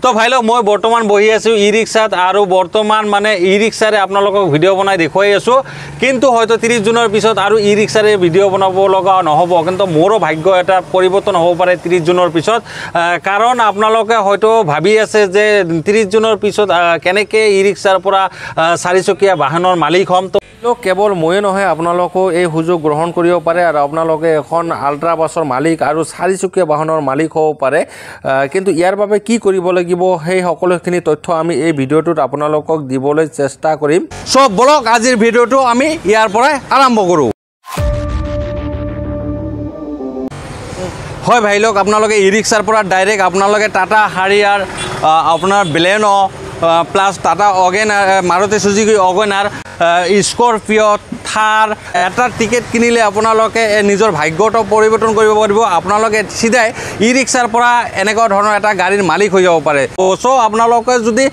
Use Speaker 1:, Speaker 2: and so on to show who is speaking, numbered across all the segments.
Speaker 1: তো ভাই লোক মই বৰ্তমান বহি আছো ই ৰিক্সাত আৰু বৰ্তমান মানে ই ৰিক্সাৰে আপোনালোকক ভিডিঅ' বনাই দেখুৱাই আছো কিন্তু হয়তো 30 জুনৰ পিছত আৰু ই ৰিক্সাৰে ভিডিঅ' বনাব লগা নহ'ব কিন্তু মোৰো ভাগ্য এটা পৰিৱৰ্তন হ'ব পাৰে 30 জুনৰ পিছত কাৰণ আপোনালোকে হয়তো ভাবি আছে যে 30 জুনৰ পিছত কেনেকৈ ই ৰিক্সাৰ পৰা চাৰিচকীয়া বাহনৰ মালিক হ'ম তো কেৱল ময়ে নহয় আপোনালোকো এই সুযোগ গ্ৰহণ কৰিব পাৰে আৰু আপোনালোকে এখন আল্ট্ৰা বাছৰ মালিক আৰু চাৰিচকীয়া বাহনৰ মালিক হ'ব পাৰে কিন্তু ইয়াৰ বাবে কি কৰিব লাগিব সেই সকলোখিনি তথ্য আমি এই ভিডিঅ'টোত আপোনালোকক দিবলৈ চেষ্টা কৰিম সব বলক আজিৰ ভিডিঅ'টো আমি ইয়াৰ পৰাই আৰম্ভ কৰোঁ হয় ভাই লোক আপোনালোকে ই ৰিক্সাৰ পৰা ডাইৰেক্ট আপোনালোকে টাটা হাৰিয়াৰ আপোনাৰ Baleno plus Tata WagonR Maruti Suzuki WagonR Scorpio' Thar এটা টিকেট কিনিলে আপোনালোকে নিজৰ ভাগ্যটো পৰিৱৰ্তন কৰিব পাৰিব আপোনালোকে সিধাই ই ৰিক্সাৰ পৰা এনেকুৱা ধৰণৰ এটা গাড়ীৰ মালিক হৈ যাব পাৰে চ' আপোনালোকে যদি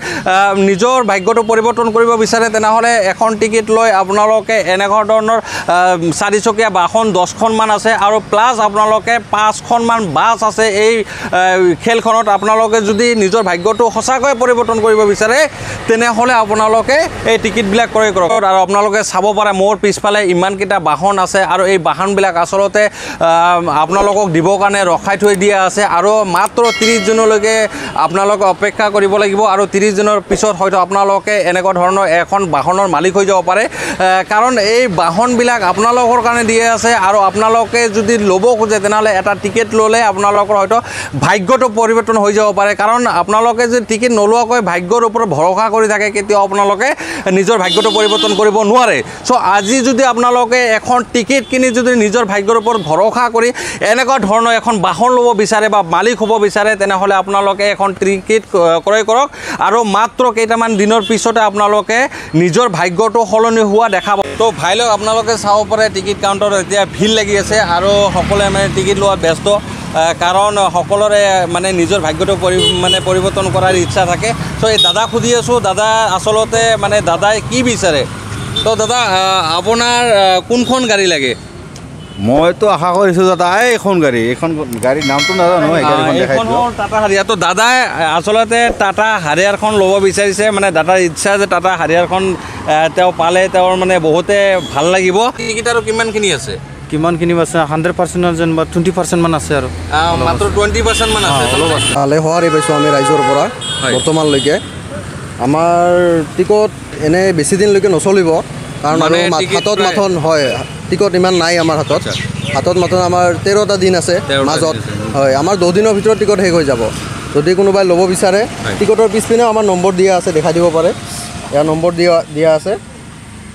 Speaker 1: নিজৰ ভাগ্যটো পৰিৱৰ্তন কৰিব বিচাৰে তেনেহ'লে এখন টিকেট লৈ আপোনালোকে এনেকুৱা ধৰণৰ চাৰিচকীয়া বাহন 10খনমান আছে আৰু প্লাছ আপোনালোকে 5খনমান বাছ আছে এই খেলখনত আপোনালোকে যদি নিজৰ ভাগ্যটো সঁচাকৈ পৰিৱৰ্তন কৰিব বিচাৰে তেনেহ'লে আপোনালোকে এই টিকেটবিলাক ক্ৰয় কৰক আৰু আপোনালোকে চাব পাৰে মোৰ পিছফালে ইমানকেইটা বাহন আছে আৰু এই বাহনবিলাক আচলতে আপোনালোকক দিবৰ কাৰণে ৰখাই থৈ দিয়া আছে আৰু মাত্ৰ 30 জুনলৈকে আপোনালোকে অপেক্ষা কৰিব লাগিব আৰু 30 জুনৰ পিছত হয়তো আপোনালোকে এনেকুৱা ধৰণৰ এখন বাহনৰ মালিক হৈ যাব পাৰে কাৰণ এই বাহনবিলাক আপোনালোকৰ কাৰণে দিয়া আছে আৰু আপোনালোকে যদি ল'ব খোজে তেনেহ'লে এটা টিকেট ল'লে আপোনালোকৰ হয়তো ভাগ্যটো পৰিৱৰ্তন হৈ যাব পাৰে কাৰণ আপোনালোকে যদি টিকেট নোলোৱাকৈ ভাগ্যৰ ওপৰত ভৰসা কৰি থাকে কেতিয়াও আপোনালোকে নিজৰ ভাগ্যটো পৰিৱৰ্তন কৰিব নোৱাৰে চ' আজি যদি আপোনালোকে এখন টিকেট কিনি যদি নিজৰ ভাগ্যৰ ওপৰত ভৰসা কৰি এনেকুৱা ধৰণৰ এখন বাহন ল'ব বিচাৰে বা মালিক হ'ব বিচাৰে তেনেহ'লে আপোনালোকে এখন টিকেট ক্ৰয় কৰক আৰু মাত্ৰ কেইটামান দিনৰ পিছতে আপোনালোকে নিজৰ ভাগ্যটো সলনি হোৱা দেখা পাব তো ভাই লোক আপোনালোকে চাব পাৰে টিকেট কাউণ্টাৰত এতিয়া ভিৰ লাগি আছে আৰু সকলোৱে মানে টিকেট লোৱাত ব্যস্ত কাৰণ সকলোৰে মানে নিজৰ ভাগ্যটো পৰিৱৰ্তন কৰাৰ ইচ্ছা থাকে চ' এই দাদাক সুধি আছোঁ দাদা আচলতে মানে দাদাই কি বিচাৰে তো দাদা আপোনাৰ কোনখন গাড়ী লাগে
Speaker 2: মইতো আশা কৰিছোঁ দাদা এইখন গাড়ীৰ নামটো নাজানো
Speaker 1: এইখন টাটা হাৰিয়াৰ তো দাদাই আচলতে টাটা হাৰিয়াৰখন ল'ব বিচাৰিছে মানে দাদাৰ ইচ্ছা যে টাটা হাৰিয়াৰখন তেওঁ পালে তেওঁৰ মানে বহুতে ভাল লাগিব টিকেট আৰু কিমানখিনি আছে
Speaker 2: কিমানখিনি আছে 100% যেন বা 20% মান আছে আৰু
Speaker 1: মাত্ৰ 20% মান আছে
Speaker 3: ভালে হোৱাৰে পাইছোঁ আমি ৰাইজৰ পৰা বৰ্তমানলৈকে আমাৰ টিকট এনে বেছি দিনলৈকে নচলিব কাৰণ আৰু হাতত মাথন হয় টিকট ইমান নাই আমাৰ হাতত মাথন আমাৰ 13টা দিন আছে মাজত হয় আমাৰ 2 দিনৰ ভিতৰত টিকট শেষ হৈ যাব যদি কোনোবাই ল'ব বিচাৰে টিকটৰ পিছপিনেও আমাৰ নম্বৰ দিয়া আছে দেখাই দিব পাৰে ইয়াৰ নম্বৰ দিয়া আছে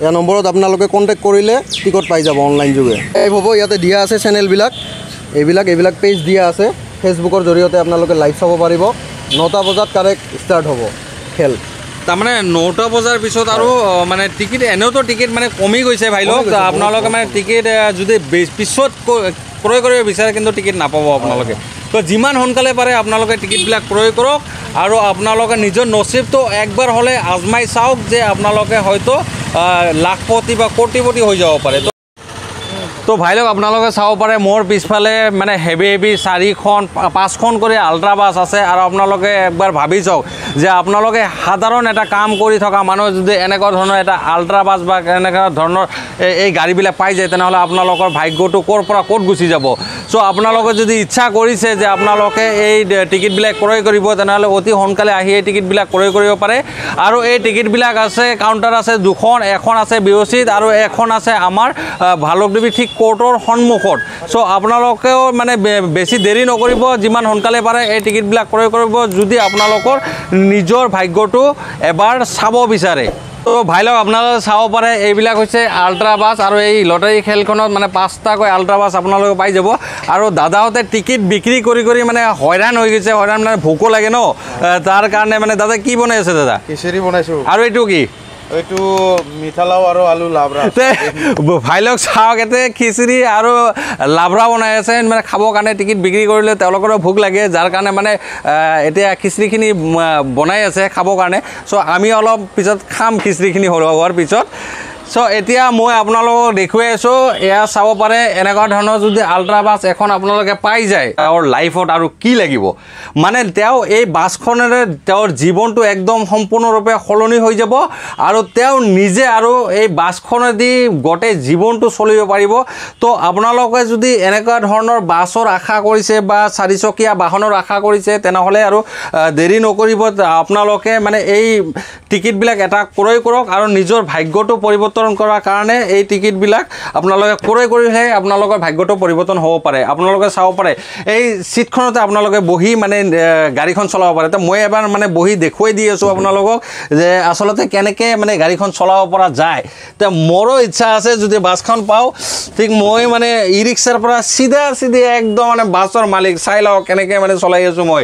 Speaker 3: ইয়াৰ নম্বৰত আপোনালোকে কণ্টেক্ট কৰিলে টিকট পাই যাব অনলাইন যোগে এই হ'ব ইয়াতে দিয়া আছে চেনেলবিলাক এইবিলাক পেজ দিয়া আছে ফেচবুকৰ জৰিয়তে আপোনালোকে লাইভ চাব পাৰিব 9টা বজাত কাৰেক্ট ষ্টাৰ্ট হ'ব খেল
Speaker 1: তাৰমানে 9টা বজাৰ পিছত আৰু মানে টিকেট এনেওতো টিকেট মানে কমি গৈছে ভাই লোক আপোনালোকে মানে টিকেট যদি পিছত ক্ৰয় কৰিব বিচাৰে কিন্তু টিকেট নাপাব আপোনালোকে তো যিমান সোনকালে পাৰে আপোনালোকে টিকেটবিলাক ক্ৰয় কৰক আৰু আপোনালোকে নিজৰ নচিবটো একবাৰ হ'লে আজমাই চাওক যে আপোনালোকে হয়তো লাখপতি বা কোটিপতি হৈ যাব পাৰে তো ভাই লোক আপোনালোকে চাব পাৰে মোৰ পিছফালে মানে হেভি 4খন 5খন কৰি আল্ট্ৰা বাছ আছে আৰু আপোনালোকে একবাৰ ভাবি চাওক যে আপোনালোকে সাধাৰণ এটা কাম কৰি থকা মানুহ যদি এনেকুৱা ধৰণৰ এটা আল্ট্ৰা বাছ বা এনেকুৱা ধৰণৰ এই গাড়ীবিলাক পাই যায় তেনেহ'লে আপোনালোকৰ ভাগ্যটো ক'ৰ পৰা ক'ত গুচি যাব চ' আপোনালোকে যদি ইচ্ছা কৰিছে যে আপোনালোকে এই টিকেটবিলাক ক্ৰয় কৰিব তেনেহ'লে অতি সোনকালে আহি এই টিকেটবিলাক ক্ৰয় কৰিব পাৰে আৰু এই টিকেটবিলাক আছে কাউণ্টাৰ আছে 2খন এখন আছে বিৰচিত আৰু এখন আছে আমাৰ ভালুকদেৱী ঠিক কোৰ্টৰ সন্মুখত চ' আপোনালোকেও মানে বেছি দেৰি নকৰিব যিমান সোনকালে পাৰে এই টিকেটবিলাক ক্ৰয় কৰিব যদি আপোনালোকৰ নিজৰ ভাগ্যটো এবাৰ চাব বিচাৰে তো ভাই লোক আপোনালোকে চাব পাৰে এইবিলাক হৈছে আল্ট্ৰা বাছ আৰু এই লটাৰী খেলখনত মানে 5টাকৈ আল্ট্ৰা বাছ আপোনালোকে পাই যাব আৰু দাদাহঁতে টিকেট বিক্ৰী কৰি মানে হয়ৰাণ হৈ গৈছে মানে ভোকো লাগে ন তাৰ কাৰণে মানে দাদা কি বনাই আছে দাদা
Speaker 2: খিচিৰি বনাইছোঁ
Speaker 1: আৰু এইটো কি
Speaker 2: এইটো মিঠালাও আৰু আলু লাবৰা
Speaker 1: ভাই লোক চাওক এতে খিচিৰি আৰু লাবৰা বনাই আছে মানে খাবৰ কাৰণে টিকেট বিক্ৰী কৰিলে তেওঁলোকৰো ভোক লাগে যাৰ কাৰণে মানে এতিয়া খিচিৰিখিনি বনাই আছে খাবৰ কাৰণে চ' আমি অলপ পিছত খাম খিচিৰিখিনি হোৱাৰ পিছত সো এতিয়া মই আপোনালোকক দেখুৱাই আছোঁ এয়া চাব পাৰে এনেকুৱা ধৰণৰ যদি আল্ট্ৰা বাছ এখন আপোনালোকে পাই যায় তেওঁৰ লাইফত আৰু কি লাগিব মানে তেওঁ এই বাছখনেৰে তেওঁৰ জীৱনটো একদম সম্পূৰ্ণৰূপে সলনি হৈ যাব আৰু তেওঁ নিজে আৰু এই বাছখনেদি গোটেই জীৱনটো চলিব পাৰিব তো আপোনালোকে যদি এনেকুৱা ধৰণৰ বাছৰ আশা কৰিছে বা চাৰিচকীয়া বাহনৰ আশা কৰিছে তেনেহ'লে আৰু দেৰি নকৰিব আপোনালোকে মানে এই টিকেটবিলাক এটা ক্ৰয় কৰক আৰু নিজৰ ভাগ্যটো পৰিৱৰ্তন কৰাৰ কাৰণে এই টিকেটবিলাক আপোনালোকে ক্ৰয় কৰিলে আপোনালোকৰ ভাগ্যটো পৰিৱৰ্তন হ'ব পাৰে আপোনালোকে চাব পাৰে এই সিটখনতে আপোনালোকে বহি মানে গাড়ীখন চলাব পাৰে তো মই এবাৰ মানে বহি দেখুৱাই দি আছোঁ আপোনালোকক যে আচলতে কেনেকৈ মানে গাড়ীখন চলাব পৰা যায় তো মোৰো ইচ্ছা আছে যদি বাছখন পাওঁ ঠিক মই মানে ই ৰিক্সাৰ পৰা চিধা একদম মানে বাছৰ মালিক চাই লওক কেনেকৈ মানে চলাই আছোঁ মই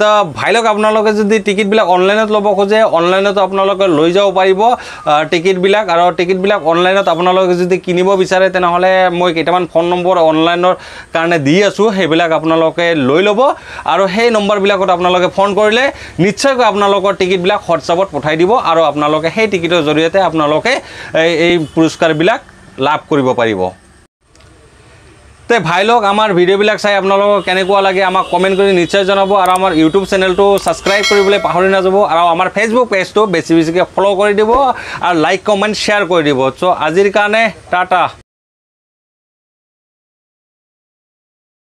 Speaker 1: তো ভাই লওক আপোনালোকে যদি টিকেটবিলাক অনলাইনত ল'ব খোজে অনলাইনত আপোনালোকে লৈ যাব পাৰিব টিকেটবিলাক আৰু টিকেটবিলাক অনলাইনত আপোনালোকে যদি কিনিব বিচাৰে তেনেহ'লে মই কেইটামান ফোন নম্বৰ অনলাইনৰ কাৰণে দি আছোঁ সেইবিলাক আপোনালোকে লৈ ল'ব আৰু সেই নম্বৰবিলাকত আপোনালোকে ফোন কৰিলে নিশ্চয়কৈ আপোনালোকৰ টিকেটবিলাক হোৱাটছআপত পঠাই দিব আৰু আপোনালোকে সেই টিকেটৰ জৰিয়তে আপোনালোকে এই পুৰস্কাৰবিলাক লাভ কৰিব পাৰিব তে ভাই লওক আমাৰ ভিডিঅ'বিলাক চাই আপোনালোকক কেনেকুৱা লাগে আমাক কমেণ্ট কৰি নিশ্চয় জনাব আৰু আমাৰ ইউটিউব চেনেলটো ছাবস্ক্ৰাইব কৰিবলৈ পাহৰি নাযাব আৰু আমাৰ ফেচবুক পেজটো বেছিকৈ ফ'ল' কৰি দিব আৰু লাইক কমেণ্ট শ্বেয়াৰ কৰি দিব চ' আজিৰ কাৰণে টাটা